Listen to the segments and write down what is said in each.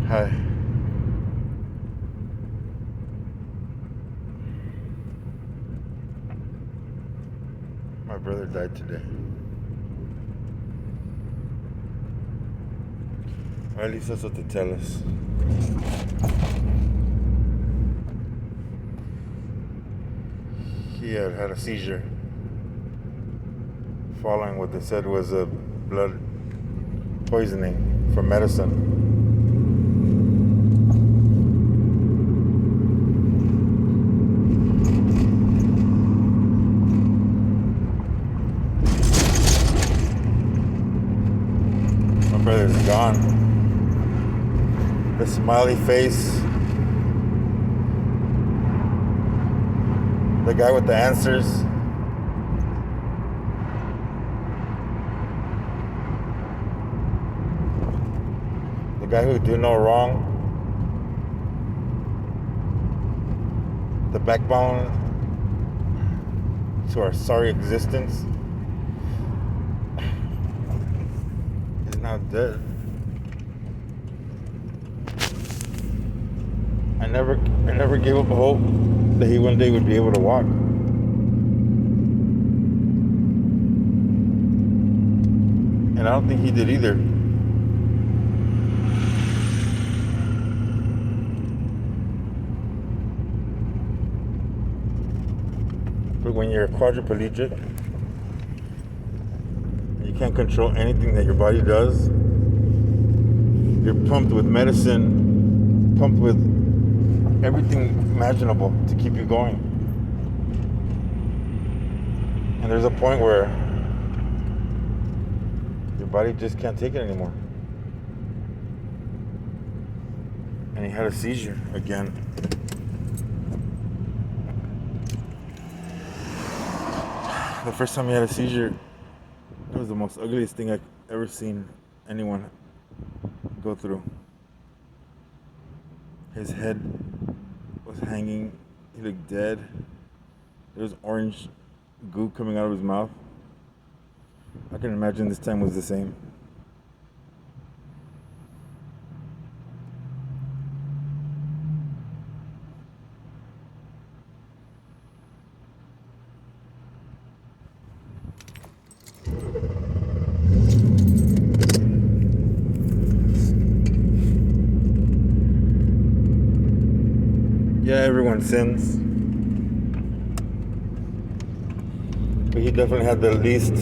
Hi. My brother died today. Or at least that's what they tell us. He had a seizure following what they said was a blood poisoning from medicine. My brother's gone. The smiley face, the guy with the answers. The guy who do no wrong. The backbone to our sorry existence is now dead. I never gave up hope that he one day would be able to walk. And I don't think he did either. But when you're a quadriplegic, you can't control anything that your body does. You're pumped with medicine, pumped with everything imaginable to keep you going. And there's a point where your body just can't take it anymore. And he had a seizure again. The first time he had a seizure, it was the most ugliest thing I've ever seen anyone go through. His head was hanging. He looked dead. There was orange goo coming out of his mouth. I can imagine this time was the same. Yeah, everyone sins. But he definitely had the least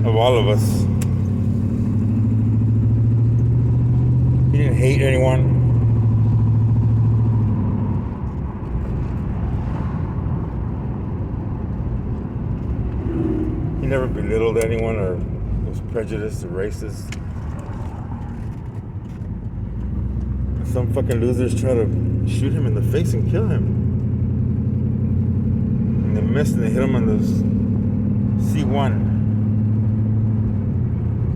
of all of us. He didn't hate anyone. He never belittled anyone or was prejudiced or racist. Some fucking losers try to shoot him in the face and kill him. And they missed and they hit him on the C1,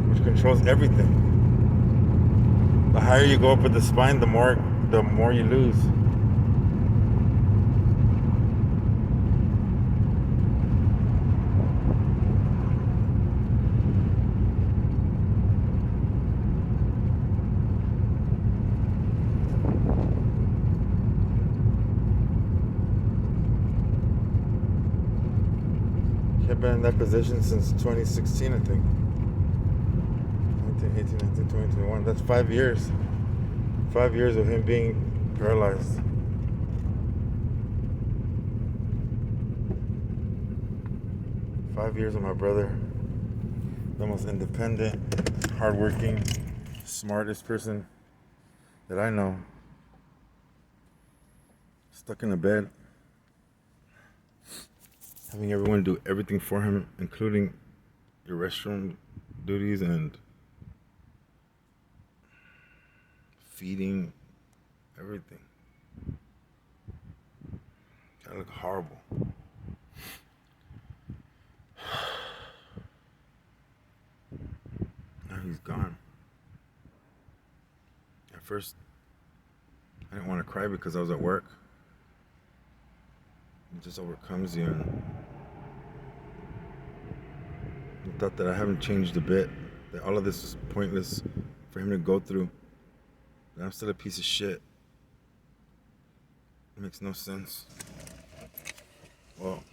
which controls everything. The higher you go up with the spine, the more you lose. I've been in that position since 2016, I think. 19, 18, 19, 20, 21. That's 5 years. 5 years of him being paralyzed. Five years of my brother, the most independent, hardworking, smartest person that I know, stuck in a bed, having everyone do everything for him, including your restroom duties and feeding, everything. That looked horrible. Now he's gone. At first, I didn't want to cry because I was at work. It just overcomes you, and I thought that I haven't changed a bit, that all of this was pointless for him to go through. And I'm still a piece of shit. It makes no sense. Well,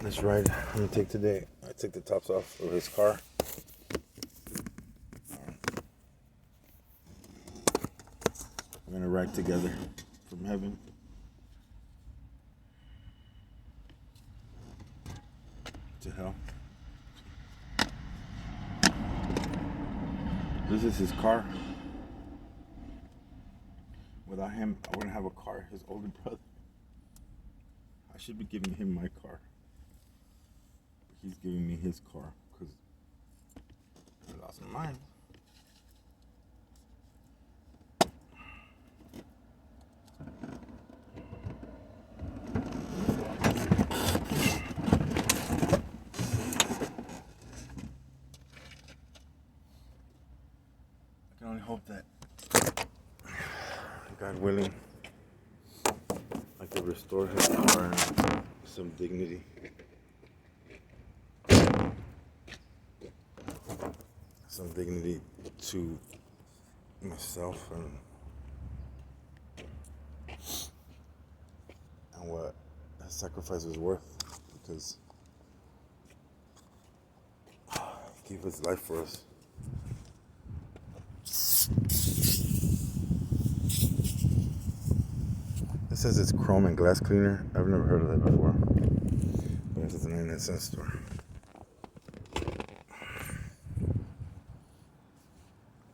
this ride I'm gonna take today, I took the tops off of his car. We're gonna ride together from heaven to hell. This is his car. Without him, I wouldn't have a car. His older brother. I should be giving him my car. But he's giving me his car because I lost mine. I can only hope that, God willing, I could restore his car and some dignity. Some dignity to myself and what that sacrifice was worth, because he gave his life for us. It says it's chrome and glass cleaner. I've never heard of that before. But it's a 99-cent store.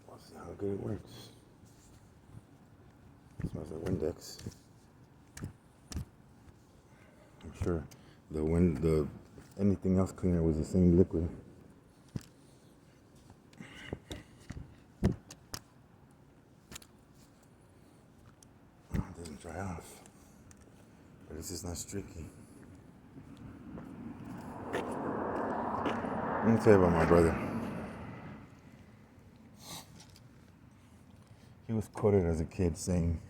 Let's see how good it works. It smells like Windex. I'm sure the anything else cleaner was the same liquid. It doesn't dry off. But it's just not streaky. Let me tell you about my brother. He was quoted as a kid saying,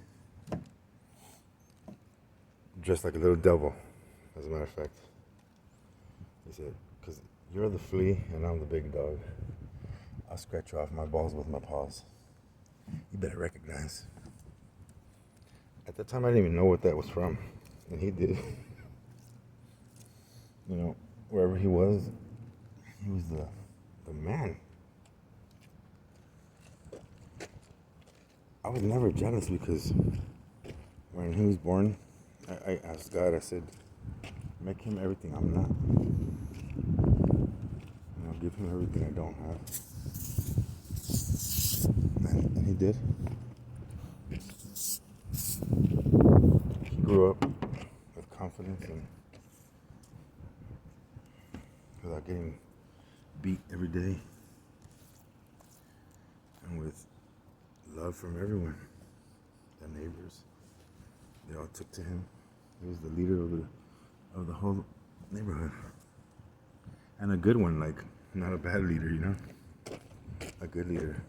dressed like a little devil, as a matter of fact. He said, because you're the flea and I'm the big dog. I'll scratch you off my balls with my paws. You better recognize. At that time, I didn't even know what that was from. And he did. You know, wherever he was the man. I was never jealous because when he was born, I asked God, I said, make him everything I'm not. You know, give him everything I don't have. And he did. He grew up with confidence and without getting beat every day, and with love from everyone. The neighbors, they all took to him. He was the leader of the whole neighborhood, and a good one, like not a bad leader, you know, a good leader.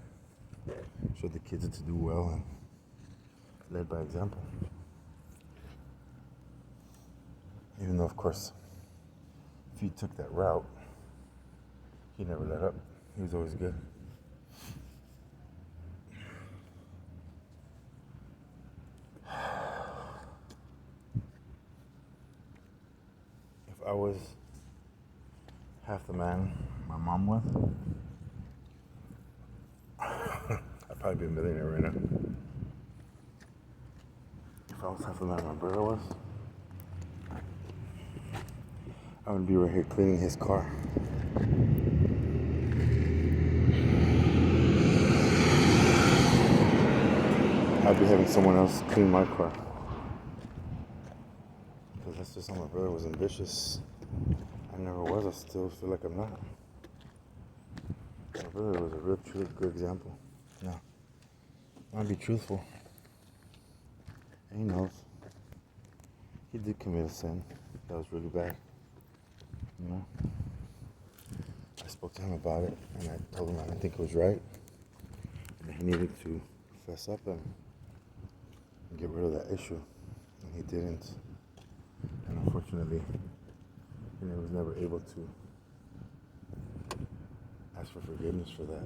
Showed the kids to do well and led by example. Even though, of course, if he took that route, he never let up. He was always good. If I was half the man my mom was, I'd probably be a millionaire right now. If I was half the man my brother was, I would be right here cleaning his car. I'd be having someone else clean my car. Because that's just how my brother was ambitious. I never was. I still feel like I'm not. My brother was a real true good example. Yeah. I want to be truthful. And he knows. He did commit a sin that was really bad. You know? I spoke to him about it and I told him I didn't think it was right. And he needed to fess up and get rid of that issue. And he didn't. And unfortunately, he was never able to ask for forgiveness for that.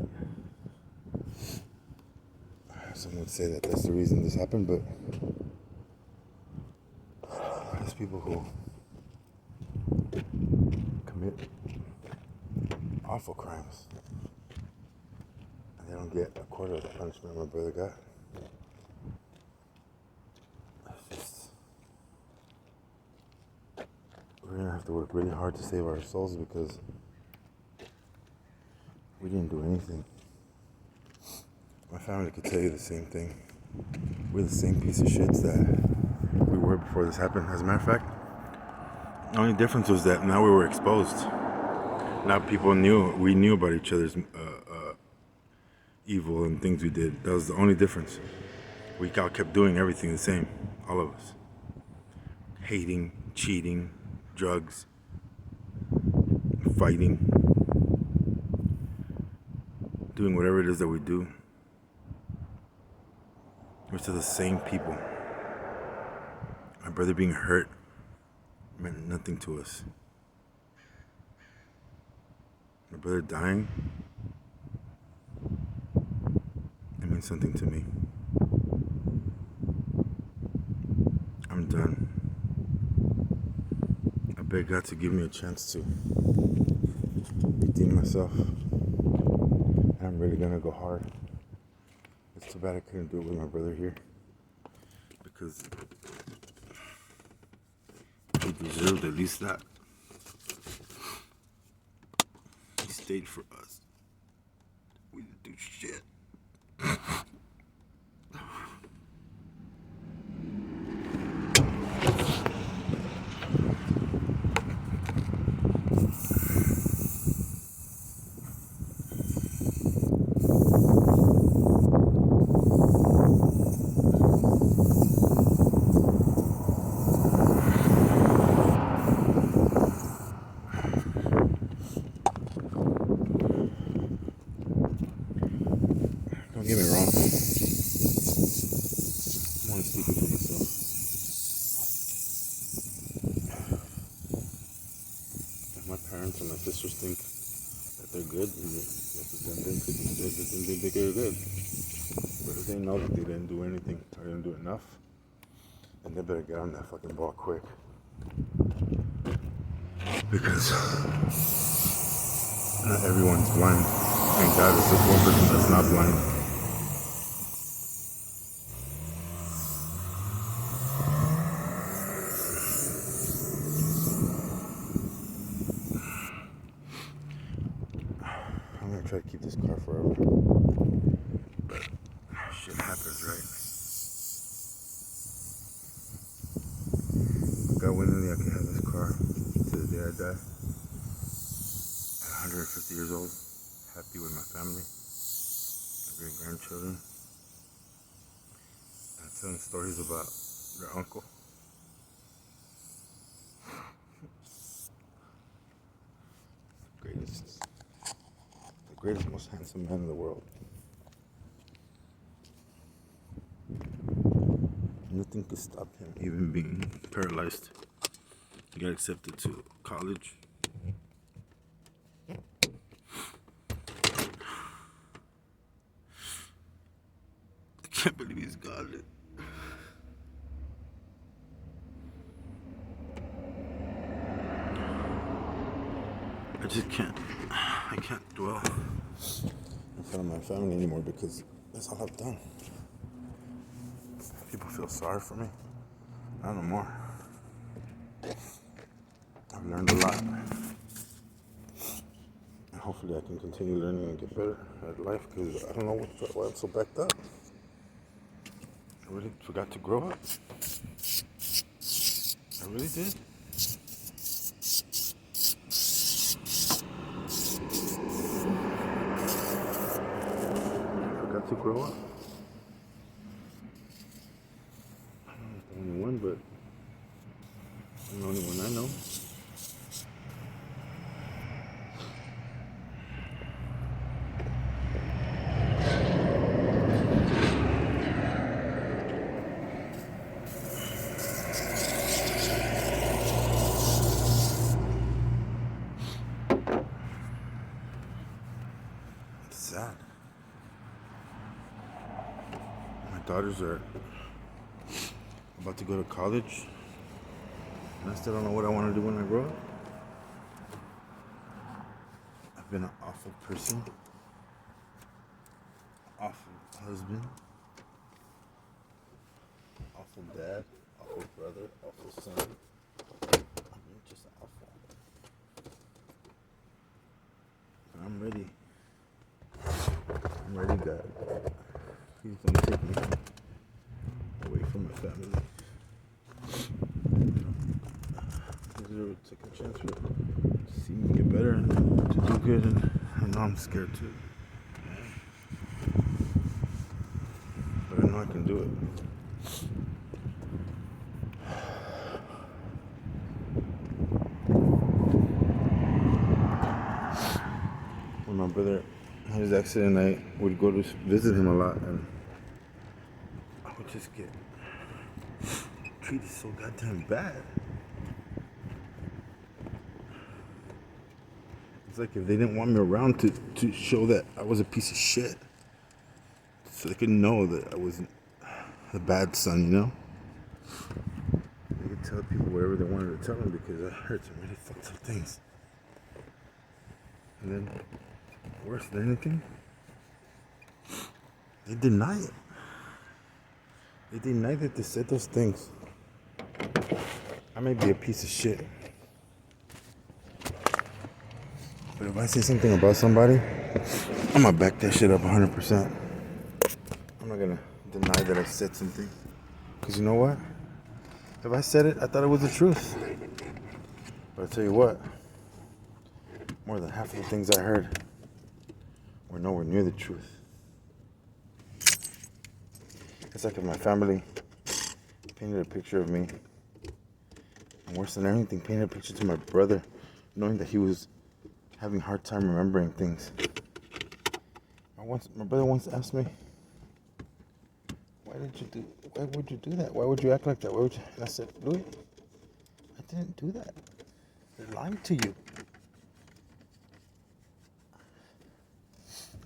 some would say that that's the reason this happened, but there's people who commit awful crimes and they don't get a quarter of the punishment my brother got. It's just, we're gonna have to work really hard to save our souls because we didn't do anything. My family could tell you the same thing. We're the same piece of shits that we were before this happened. As a matter of fact, the only difference was that now we were exposed. Now people we knew about each other's evil and things we did. That was the only difference. We all kept doing everything the same, all of us. Hating, cheating, drugs, fighting, doing whatever it is that we do. We're still the same people. My brother being hurt meant nothing to us. My brother dying, it means something to me. I'm done. I beg God to give me a chance to redeem myself. And I'm really gonna go hard. It's too bad I couldn't do it with my brother here. Because he deserved at least that. He stayed for us. We didn't do shit. Don't get me wrong. I'm only speaking for myself. If my parents and my sisters think that they're good, then they think they're good. But if they know that they didn't do anything or didn't do enough, then they better get on that fucking ball quick. Because not everyone's blind. Thank God there's just one person that's not blind. I'm gonna try to keep this car forever. But shit happens, right? God willingly, I can have this car to the day I die. At 150 years old, happy with my family, my great grandchildren, and telling stories about their uncle. The greatest, most handsome man in the world. Nothing could stop him, even being paralyzed. He got accepted to college. I can't believe he's gone. I just can't. I can't dwell in front of my family anymore because that's all I've done. People feel sorry for me. Not no more. I've learned a lot. And hopefully I can continue learning and get better at life because I don't know why I'm so backed up. I really forgot to grow up. I really did. I forgot to grow up. I'm not the only one, but I'm the only one I know. It's sad. daughters are about to go to college, and I still don't know what I want to do when I grow up. I've been an awful person, awful husband, awful dad, awful brother, awful son. I mean, just awful. And I'm ready. I'm ready, God. Please don't take me away from my family. Please do take a chance to see me get better and to do good, and I know I'm scared too. But I know I can do it. When my brother had his accident, I would go to visit him a lot, and I would just get treated so goddamn bad. It's like if they didn't want me around to show that I was a piece of shit, so they could know that I wasn't the bad son, you know? They could tell people whatever they wanted to tell them because I heard some really fucked up things. And then, worse than anything, they deny it. They deny that they said those things. I may be a piece of shit, but if I say something about somebody, I'm gonna back that shit up 100%. I'm not gonna deny that I said something. Because you know what? If I said it, I thought it was the truth. But I tell you what, more than half of the things I heard were nowhere near the truth. It's like if my family painted a picture of me, and worse than anything, painted a picture to my brother, knowing that he was having a hard time remembering things. My brother once asked me, why would you do that? Why would you act like that? And I said, Louis, I didn't do that. They're lying to you.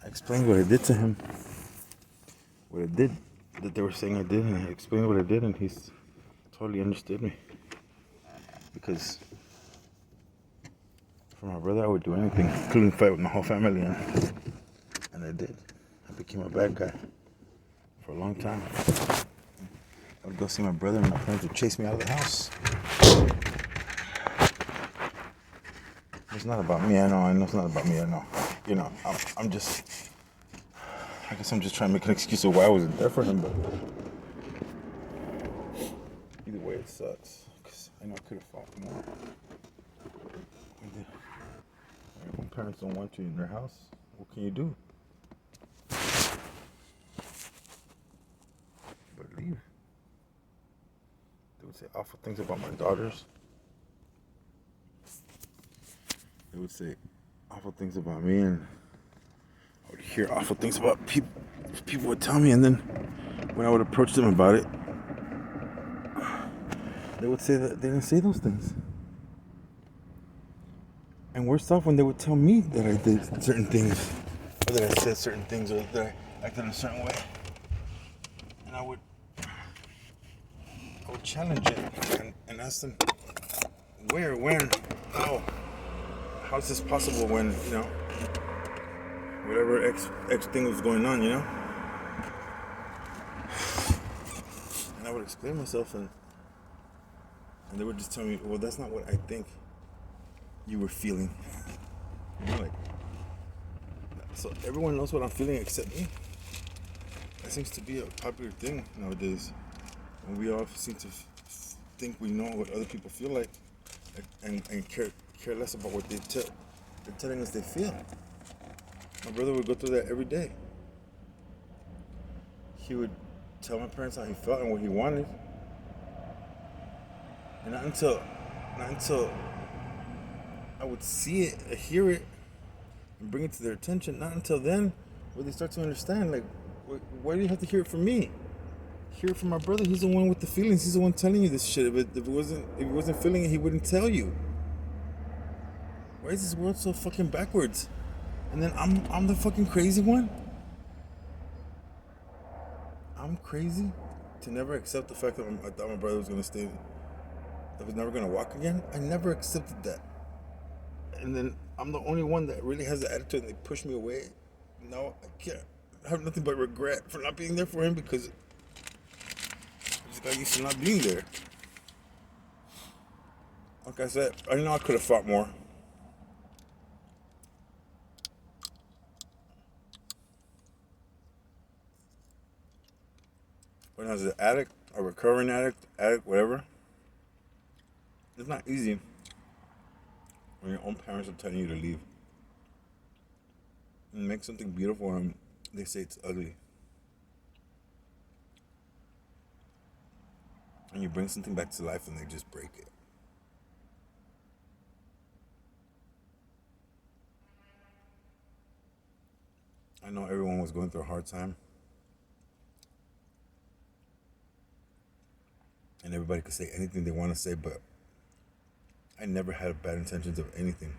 I explained what I did to him. What I did, that they were saying I did, and I explained what I did, and he's totally understood me. Because for my brother, I would do anything, including fight with my whole family, and I did. I became a bad guy for a long time. I would go see my brother, and my parents would chase me out of the house. It's not about me, I know it's not about me, I know. You know, I'm just, I guess I'm just trying to make an excuse of why I wasn't there for him, but either way it sucks, because I know I could have fought more. When parents don't want you in their house, what can you do? But leave. They would say awful things about my daughters. They would say awful things about me, and I would hear awful things about people. People would tell me, and then when I would approach them about it, they would say that they didn't say those things. And worse off, when they would tell me that I did certain things, or that I said certain things, or that I acted in a certain way, and I would challenge it and ask them, where, when, how is this possible when, you know, whatever X thing was going on, you know? And I would explain myself, and they would just tell me, well, that's not what I think you were feeling. You know, like, so everyone knows what I'm feeling except me. That seems to be a popular thing nowadays. And we all seem to think we know what other people feel like, and care less about what they're telling us they feel. My brother would go through that every day. He would tell my parents how he felt and what he wanted. And not until I would see it, hear it, and bring it to their attention, not until then would they start to understand, like, why do you have to hear it from me? Hear it from my brother. He's the one with the feelings. He's the one telling you this shit. But if he wasn't feeling it, he wouldn't tell you. Why is this world so fucking backwards? And then I'm the fucking crazy one? I'm crazy to never accept the fact that I thought my brother was gonna stay, that was never gonna walk again. I never accepted that, and then I'm the only one that really has the attitude, and they push me away. No, I can't. I have nothing but regret for not being there for him because I just got used to not being there. Like I said, I know I could have fought more. When I was an addict, a recovering addict, whatever, it's not easy when your own parents are telling you to leave. And make something beautiful and they say it's ugly. And you bring something back to life and they just break it. I know everyone was going through a hard time. And everybody could say anything they want to say, but I never had bad intentions of anything.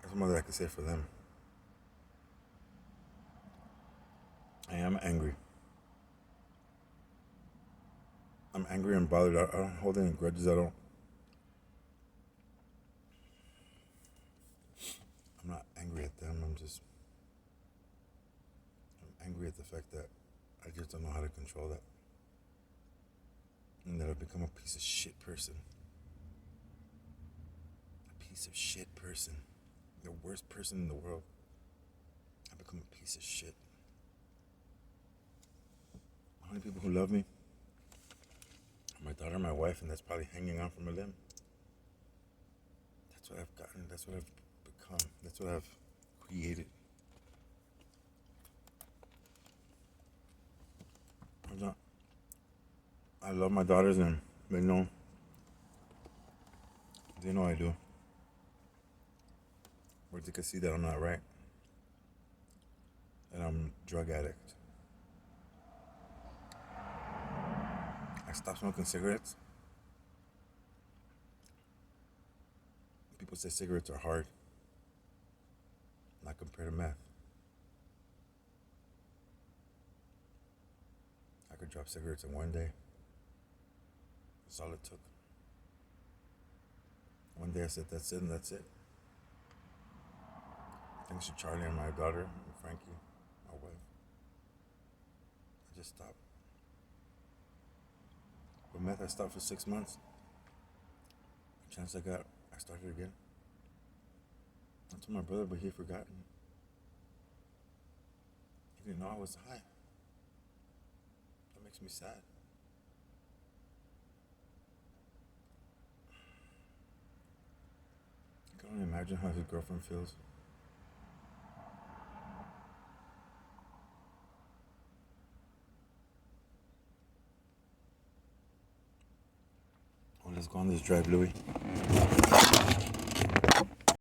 That's more that I could say for them. I am angry. I'm angry and bothered. I don't hold any grudges. I'm not angry at them. I'm angry at the fact that I just don't know how to control that. And that I've become a piece of shit person. A piece of shit person. The worst person in the world. I've become a piece of shit. The only people who love me are my daughter and my wife, and that's probably hanging on from a limb. That's what I've gotten. That's what I've become. That's what I've created. I love my daughters and they know I do. But they can see that I'm not right. And I'm a drug addict. I stopped smoking cigarettes. People say cigarettes are hard. Not compared to meth. I could drop cigarettes in one day. That's all it took. One day I said, that's it, and that's it. Thanks to Charlie and my daughter, and Frankie, my wife. I just stopped. With meth, I stopped for 6 months. The chance I got, I started again. I told my brother, but he had forgotten. He didn't know I was high. That makes me sad. I can only imagine how his girlfriend feels. Oh, let's go on this drive, Louis.